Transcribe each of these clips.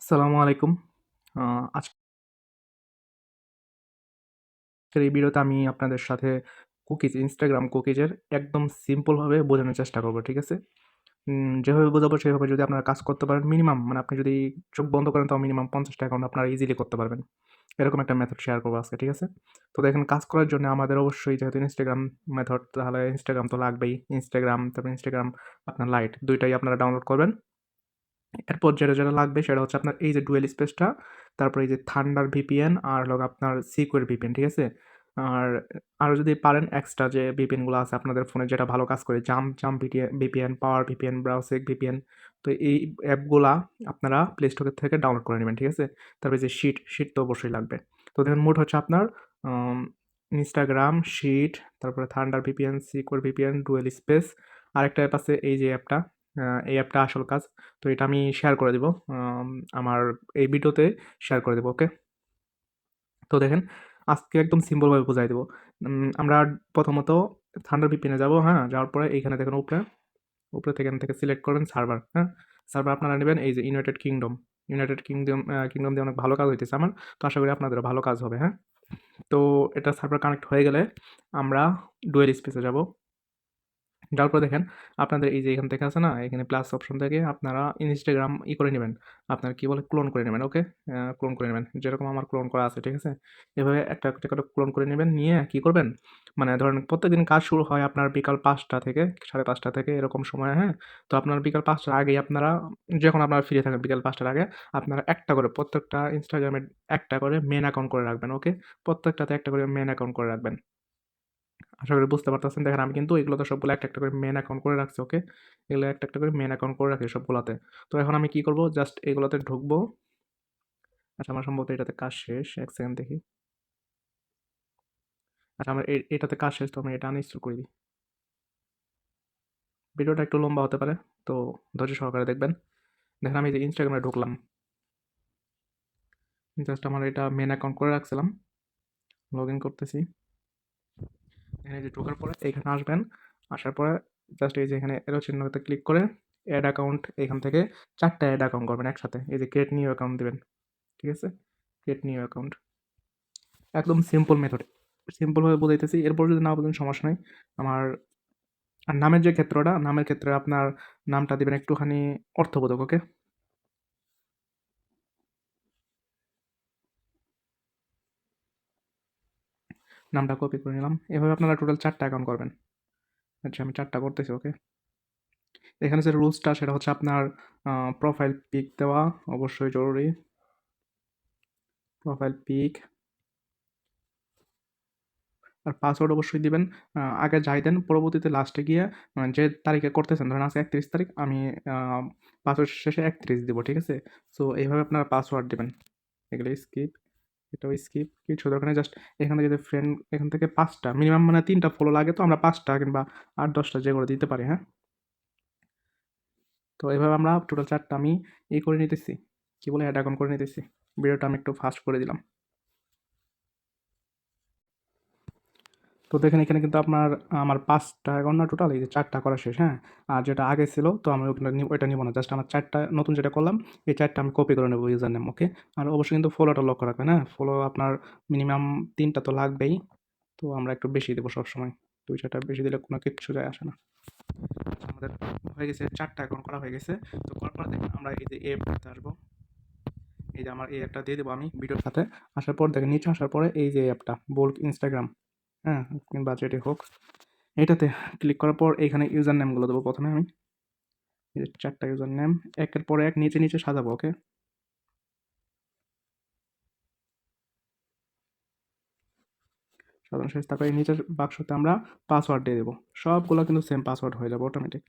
আসসালামু আলাইকুম। আজকের এই ভিডিওতে আমি আপনাদের সাথে Instagram কুকিজের একদম সিম্পলভাবে বোঝানোর চেষ্টা করব, ঠিক আছে? যেভাবে বোঝাবো সেভাবে যদি আপনারা কাজ করতে পারেন মিনিমাম মানে আপনি যদি চোখ বন্ধ করেন তাও মিনিমাম 50টা অ্যাকাউন্ট আপনারা ইজিলি করতে পারবেন। এরকম একটা মেথড শেয়ার করবো আজকে, ঠিক আছে? তো দেখেন কাজ করার জন্য আমাদের অবশ্যই যেহেতু Instagram মেথড তাহলে Instagram তো লাগবেই। তারপর Instagram আপনার লাইট ২ টাই আপনারা ডাউনলোড করবেন। এরপর যেটা লাগবে সেটা হচ্ছে আপনার এই যে ডুয়েল স্পেসটা, তারপরে এই যে থান্ডার ভিপিএন আর হলো আপনার সিকিউর ভিপিএন, ঠিক আছে? আর আরও যদি পারেন এক্সট্রা যে ভিপিএনগুলো আছে আপনাদের ফোনে যেটা ভালো কাজ করে জাম্প ভিপিএন, পাওয়ার ভিপিএন, ব্রাউসেক ভিপিএন। তো এই অ্যাপগুলা আপনারা প্লে স্টোর থেকে ডাউনলোড করে নেবেন, ঠিক আছে? তারপরে যে শিট তো অবশ্যই লাগবে। তো দেখেন মোট হচ্ছে আপনার ইনস্টাগ্রাম, শিট, তারপরে thunder VPN, secure VPN, dual space. আরেকটা অ্যাপ আছে এই যে অ্যাপটা, এই অ্যাপটা আসল কাজ। তো এটা আমি শেয়ার করে দিব আমার এই ভিডিওতে শেয়ার করে দেবো, ওকে? তো দেখেন আজকে একদম সিম্পলভাবে বোঝাই দেবো। আমরা প্রথমত থান্ডার ভিপিএনে যাব, হ্যাঁ? যাওয়ার পরে এইখানে দেখেন উপরে থেকে এখান থেকে সিলেক্ট করবেন সার্ভার, হ্যাঁ? সার্ভার আপনারা নেবেন এই যে ইউনাইটেড কিংডম দিয়ে অনেক ভালো কাজ হইতেছে আমার। তো আশা করি আপনাদেরও ভালো কাজ হবে, হ্যাঁ? তো এটা সার্ভার কানেক্ট হয়ে গেলে আমরা ডুয়েল স্পেসে যাব। যাওয়ার পর দেখেন আপনাদের এই যে এখান থেকে আছে না, এখানে প্লাস অপশন থেকে আপনারা ইনস্টাগ্রাম করে নেবেন, আপনার কি বলে ক্লোন করে নেবেন, ওকে? ক্লোন করে নেবেন যেরকম আমার ক্লোন করা আছে, ঠিক আছে? এভাবে একটা একটা করে ক্লোন করে নেবেন, নিয়ে কি করবেন, মানে ধরেন প্রত্যেকদিন কাজ শুরু হয় আপনার বিকাল 5টা থেকে 5:30 থেকে এরকম সময়, হ্যাঁ? তো আপনার বিকাল 5টার আগেই আপনারা যখন আপনারা ফ্রি থাকেন বিকাল 5টার আগে আপনারা একটা করে প্রত্যেকটা ইনস্টাগ্রামে একটা করে মেন অ্যাকাউন্ট করে রাখবেন, ওকে? প্রত্যেকটাতে একটা করে মেন অ্যাকাউন্ট করে রাখবেন। আশা করি বুঝতে পারতেছেন। দেখেন আমি কিন্তু এগুলোতে সবগুলো একটা, একটা করে মেইন অ্যাকাউন্ট করে রাখছি, ওকে? এগুলো একটা, একটা করে মেইন অ্যাকাউন্ট করে রাখি সবগুলাতে। তো এখন আমি কি করব? জাস্ট এগুলোতে ঢুকবো। আচ্ছা আমার সম্ভবত এটাতে কাজ শেষ। ১ সেকেন্ড দেখি। আচ্ছা আমার এটাতে কাজ শেষ, তো আমি এটা আনইনস্টল করে দিই। ভিডিওটা একটু লম্বা হতে পারে। তো ধৈর্য সহকারে দেখবেন। দেখেন আমি এই যে Instagram এ ঢুকলাম। জাস্ট আমার এটা মেইন অ্যাকাউন্ট করে রাখছিলাম। লগইন করতেছি। এখানে যে ঢোকার পরে এইখানে আসবেন। আসার পরে জাস্ট এই যে এখানে এরো চিহ্নতে ক্লিক করে এড অ্যাকাউন্ট এখান থেকে ৪ টা এড অ্যাকাউন্ট করবেন একসাথে। এই যে ক্রিয়েট নিউ অ্যাকাউন্ট দিবেন। ঠিক আছে? Create new account. একদম সিম্পল মেথড। সিম্পলভাবে বুঝাইতেছি। এরপর যদি না বুঝেন সমস্যা নাই। আমার আর নামের যে ক্ষেত্রটা, নামের ক্ষেত্রে আপনার নামটা দিবেন একটুখানি অর্থবোধক, ওকে? নামটা কপি করে নিলাম। এভাবে আপনারা টোটাল ৪ টা অ্যাকাউন্ট করবেন। আচ্ছা আমি ৪ টা করতেছি, ওকে? এখানে যে রুলসটা সেটা হচ্ছে আপনার প্রোফাইল পিক দেওয়া অবশ্যই জরুরি। প্রোফাইল পিক আর পাসওয়ার্ড অবশ্যই দিবেন। আগে যাই দেন, পরবর্তীতে লাস্টে গিয়ে যে তারিখে করতেছেন, ধরেন আজকে ৩১ তারিখ, আমি আ পাসওয়ার্ড শেষে ৩১ দিব, ঠিক আছে? সো এইভাবে আপনারা পাসওয়ার্ড দিবেন। এগুলো স্কিপ, এটাও স্কিপ, কিছু দরকার নেই। জাস্ট এখান থেকে যে ফ্রেন্ড এখান থেকে ৫ টা মিনিমাম মানে ৩ টা ফলো লাগে, তো আমরা ৫ টা কিংবা ৮-১০ টা যেকোনো দিতে পারি, হ্যাঁ? তো এভাবে আমরা টোটাল ৪ টা আমি করে নিতেছি। কি বলে? এড অ্যাকাউন্ট করে নিতেছি। ভিডিওটা আমি একটু ফাস্ট করে দিলাম। তো দেখেন এখানে কিন্তু আমার ৫ টা অ্যাকাউন্ট না টোটাল, এই যে ৪ টা করা শেষ, হ্যাঁ? আর যেটা আগে ছিল তো আমি ওইটা নিব না। জাস্ট আমার ৪ টা নতুন যেটা করলাম এই ৪ টা আমি কপি করে নেব ইউজার নেম, ওকে? আর অবশ্যই কিন্তু ফলোটা লক্ষ্য রাখবেন, হ্যাঁ? ফলো আপনার মিনিমাম ৩ টা তো লাগবেই। তো আমরা একটু বেশি দেব সবসময়। ২-৪ টা বেশি দিলে কোনো কিচ্ছু যায় আসে না। আচ্ছা আমাদের হয়ে গেছে, ৪ টা অ্যাকাউন্ট করা হয়ে গেছে। তো করার পরে দেখেন আমরা এই যে এই অ্যাপটাতে আসবো। এই যে আমার এই অ্যাপটা দিয়ে দেবো আমি ভিডিওর সাথে। আসার পর দেখেন নিচে আসার পরে এই যে অ্যাপটা বোল্ক ইনস্টাগ্রাম, হ্যাঁ? কিংবা যেটি হোক, এটাতে ক্লিক করার পর এইখানে ইউজার নেমগুলো দেবো প্রথমে আমি। এই যে ৪ টা ইউজার নেম একের পর এক নিচে, নিচে সাজাবো, ওকে? সাজানো শেষ। তারপরে এই নিচের বাক্সতে আমরা পাসওয়ার্ড দিয়ে দেবো। সবগুলো কিন্তু সেম পাসওয়ার্ড হয়ে যাবে অটোমেটিক।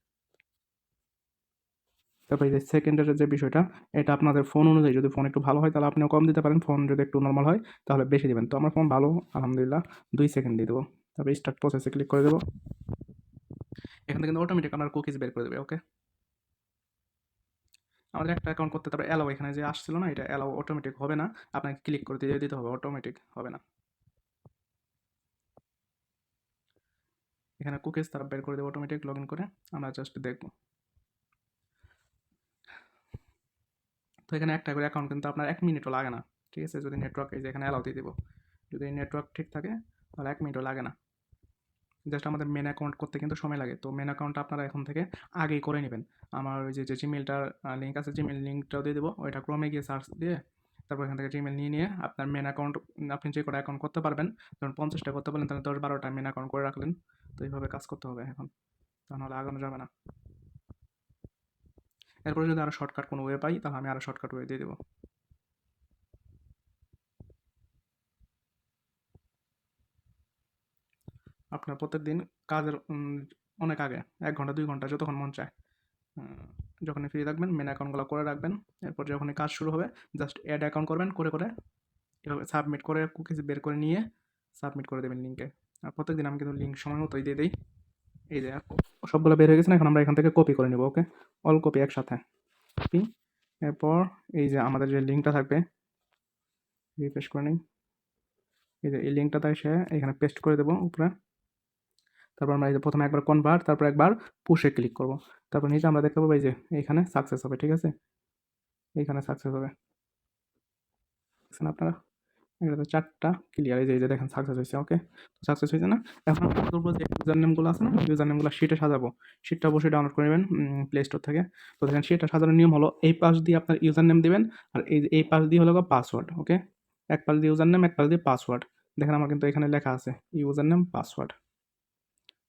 তারপরে এই যে সেকেন্ডের যে বিষয়টা, এটা আপনাদের ফোন অনুযায়ী, যদি ফোন একটু ভালো হয় তাহলে আপনিও কম দিতে পারেন, ফোন যদি একটু নরমাল হয় তাহলে বেশি দিবেন। তো আমার ফোন ভালো আলহামদুলিল্লাহ, ২ সেকেন্ড দিয়ে দেবো। তারপরে স্টার্ট প্রসেসে ক্লিক করে দেবো। এখান থেকে কিন্তু অটোমেটিক আপনার কুকিজ বের করে দেবে, ওকে? আমাদের একটা অ্যাকাউন্ট করতে, তারপরে অ্যালাও এখানে যে আসছিল না, এটা অ্যালাও অটোমেটিক হবে না, আপনাকে ক্লিক করে দিয়ে দিতে হবে, অটোমেটিক হবে না। এখানে কুকিজ তারা বের করে দেবে অটোমেটিক লগ ইন করে। আমরা জাস্ট দেখবো। তো এখানে একটা করে অ্যাকাউন্ট কিন্তু আপনার 1 মিনিটও লাগে না, ঠিক আছে? যদি নেটওয়ার্ক এই যে এখানে অ্যালাউ দিয়ে দিব। যদি নেটওয়ার্ক ঠিক থাকে তাহলে 1 মিনিটও লাগে না। জাস্ট আমাদের মেন অ্যাকাউন্ট করতে কিন্তু সময় লাগে। তো মেন অ্যাকাউন্টটা আপনারা এখন থেকে আগেই করে নেবেন। আমার ওই যে জিমেইলটার লিঙ্ক আছে, জিমেইল লিঙ্কটাও দিয়ে দেবো। ওইটা ক্রোমে গিয়ে সার্চ দিয়ে তারপর এখান থেকে জিমেইল নিয়ে আপনার মেন অ্যাকাউন্ট আপনি যে কটা অ্যাকাউন্ট করতে পারবেন, ধরুন 50টা করতে পারলেন তাহলে 10-12টা মেন অ্যাকাউন্ট করে রাখলেন। তো এইভাবে কাজ করতে হবে এখন, তা নাহলে আগানো যাবে না। এরপরে যদি আরও শর্টকাট কোনো ওয়ে পাই তাহলে আমি আরও শর্টকাট ওয়ে দিয়ে দেবো। আপনার প্রত্যেকদিন কাজের অনেক আগে 1 ঘন্টা 2 ঘন্টা যতক্ষণ মন চায় যখনই ফ্রি থাকবেন মেন অ্যাকাউন্টগুলো করে রাখবেন। এরপর যখনই কাজ শুরু হবে জাস্ট অ্যাড অ্যাকাউন্ট করবেন, করে করে এভাবে সাবমিট করে কুকিজ বের করে নিয়ে সাবমিট করে দেবেন লিঙ্কে। আর প্রত্যেকদিন আমি কিন্তু লিঙ্ক সময় মতোই দিয়ে দিই। এই যে সবগুলো বের হয়ে গেছে না, এখন আমরা এখান থেকে কপি করে নেব। ওকে, অল কপি একসাথে কপি। এরপর এই যে আমাদের যে লিঙ্কটা থাকবে, রিফ্রেশ করে নিই। এই যে এই লিঙ্কটা এসে এখানে পেস্ট করে দেবো উপরে। তারপর আমরা এই যে প্রথমে একবার কনভার্ট, তারপর একবার পুশে ক্লিক করব। তারপর নিচে আমরা দেখতে পাবো এই যে এইখানে সাকসেস হবে, ঠিক আছে? এইখানে সাকসেস হবে, দেখছেন আপনারা? এটাতে 4টা ক্লিয়ার, এই যে দেখেন সাকসেস হয়েছে। ওকে, সাকসেস হয়েছে না? এখন আমরা কি করবো, যে ইউজার নেমগুলো আছে না, ইউজার নেমগুলো শিটে সাজাবো। শিটটা অবশ্যই ডাউনলোড করে নেবেন প্লে স্টোর থেকে। তো দেখেন শিটটা সাজানোর নিয়ম হলো এই পাশ দিয়ে আপনার ইউজার নেম দিবেন, আর এই পাশ দিয়ে হলো পাসওয়ার্ড। ওকে, এক পাশ দিয়ে ইউজার নেম, এক পাশ দিয়ে পাসওয়ার্ড। দেখেন আমার কিন্তু এখানে লেখা আছে ইউজার নেম পাসওয়ার্ড।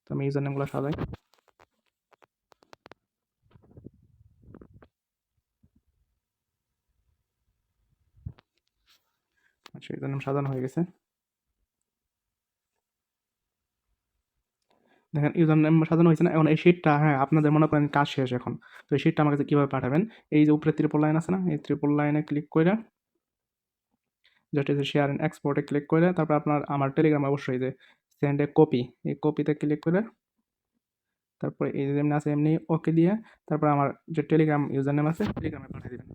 তো আমি ইউজার নেমগুলো সাজাই। আচ্ছা, ইউজার নেম সাজানো হয়ে গেছে। দেখেন ইউজার নেম সাজানো হয়েছে না? এখন এই শিটটা, হ্যাঁ আপনাদের মনে করেন কাজ শেষ এখন। তো এই শিটটা আমার কাছে কীভাবে পাঠাবেন, এই যে উপরে ত্রিপল লাইন আছে না, এই ত্রিপল লাইনে ক্লিক করে জাস্ট এই যে শেয়ার অ্যান্ড এক্সপোর্টে ক্লিক করে তারপর আপনার আমার টেলিগ্রাম অবশ্যই যে সেন্ড এ কপি, এই কপিতে ক্লিক করে তারপরে এই যেমনি আছে এমনি ওকে দিয়ে তারপর আমার যে টেলিগ্রাম ইউজার নেম আছে টেলিগ্রামে পাঠিয়ে দেবেন।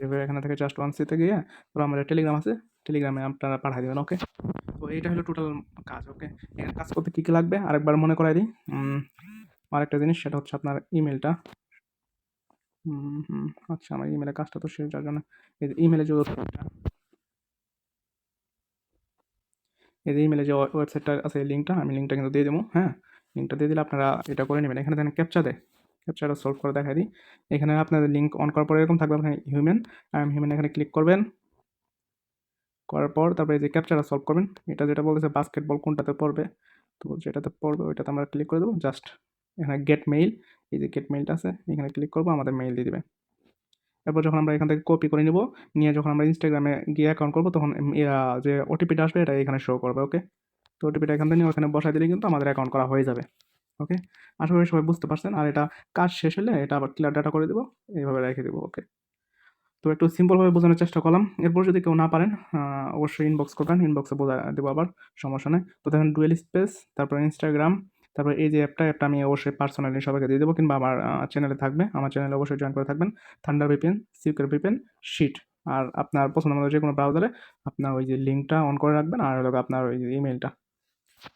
এভাবে এখানে থেকে জাস্ট ওয়ানসিতে গিয়ে তারপর আমার টেলিগ্রাম আছে টেলিগ্রামে আপনারা পাঠিয়ে দেবেন। ওকে, তো এইটা হলো টোটাল কাজ। ওকে, এখানে কাজ করতে কী কী লাগবে আরেকবার মনে করাই দিই। আরেকটা জিনিস সেটা হচ্ছে আপনার ইমেলটা। আচ্ছা, আমার ইমেলের কাজটা তো শেষ, যার জন্য এই ইমেলে যে ওয়েবসাইটটা, এই যে ইমেলে যে ওয়েবসাইটটা আছে লিঙ্কটা, আমি লিঙ্কটা কিন্তু দিয়ে দেবো। হ্যাঁ, লিঙ্কটা দিয়ে দিলে আপনারা এটা করে নেবেন। এখানে দেখেন ক্যাপচা দেয়, ক্যাপচাটা সলভ করে দেখাই দিই। এখানে আপনাদের লিঙ্ক অন করার পরে এরকম থাকবে, আপনার হিউম্যান, আই এম হিউম্যান এখানে ক্লিক করবেন। করার পর তারপরে এই যে ক্যাপচাটা সলভ করবেন। এটা যেটা বলতেছে বাস্কেটবল কোনটাতে পড়বে, তো যেটাতে পড়বে ওইটাতে আমরা ক্লিক করে দেবো। জাস্ট এখানে গেট মেইল, এই যে গেট মেইলটা আছে এখানে ক্লিক করবো, আমাদের মেইল দিয়ে দেবে। এরপর যখন আমরা এখান থেকে কপি করে নিব, নিয়ে যখন আমরা ইনস্টাগ্রামে গিয়ে অ্যাকাউন্ট করবো তখন যে ওটিপিটা আসবে এটা এখানে শো করবে। ওকে, তো ওটিপিটা এখান থেকে নিয়ে ওখানে বসাই দিলে কিন্তু আমাদের অ্যাকাউন্ট করা হয়ে যাবে। ওকে, আশা করি সবাই বুঝতে পারছেন। আর এটা কাজ শেষ হলে এটা আবার ক্লিয়ার ডাটা করে দেবো, এইভাবে রেখে দেবো। ওকে, তো একটু সিম্পলভাবে বোঝানোর চেষ্টা করলাম। এরপর যদি কেউ না পারেন অবশ্যই ইনবক্স করবেন, ইনবক্সে বোঝা দেবো আবার, সমস্যা নেই। তো দেখেন ডুয়েল স্পেস, তারপর ইনস্টাগ্রাম, তারপর এই যে অ্যাপটা আমি অবশ্যই পার্সোনালি সবাইকে দিয়ে দেবো, কিংবা আমার চ্যানেলে থাকবে, আমার চ্যানেলে অবশ্যই জয়েন করে থাকবেন। থান্ডার ভিপিএন, সিকিউর ভিপিএন, শিট। আর আপনার পছন্দ মতো যে কোনো ব্রাউজারে আপনার ওই যে লিঙ্কটা অন করে রাখবেন, আর হলো আপনার ওই ইমেলটা।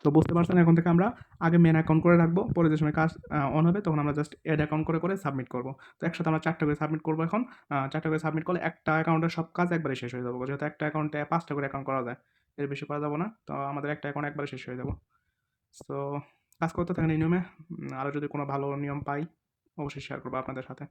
তো বুঝতে পারছেন, এখন থেকে আমরা আগে মেন অ্যাকাউন্ট করে রাখবো, পরে যে সময় কাজ অন হবে তখন আমরা জাস্ট অ্যাড অ্যাকাউন্ট করে করে সাবমিট করবো। তো একসাথে আমরা 4টা করে সাবমিট করবো এখন। 4টা করে সাবমিট করলে একটা অ্যাকাউন্টের সব কাজ একবারে শেষ হয়ে যাবে, যেহেতু একটা অ্যাকাউন্টে 5টা করে অ্যাকাউন্ট করা যায়, এর বেশি করা যাবে না। তো আমাদের একটা অ্যাকাউন্ট একবারে শেষ হয়ে যাবো। তো কাজ করতে থাকেন এই নিয়মে। আরও যদি কোনো ভালো নিয়ম পাই অবশ্যই শেয়ার করবো আপনাদের সাথে।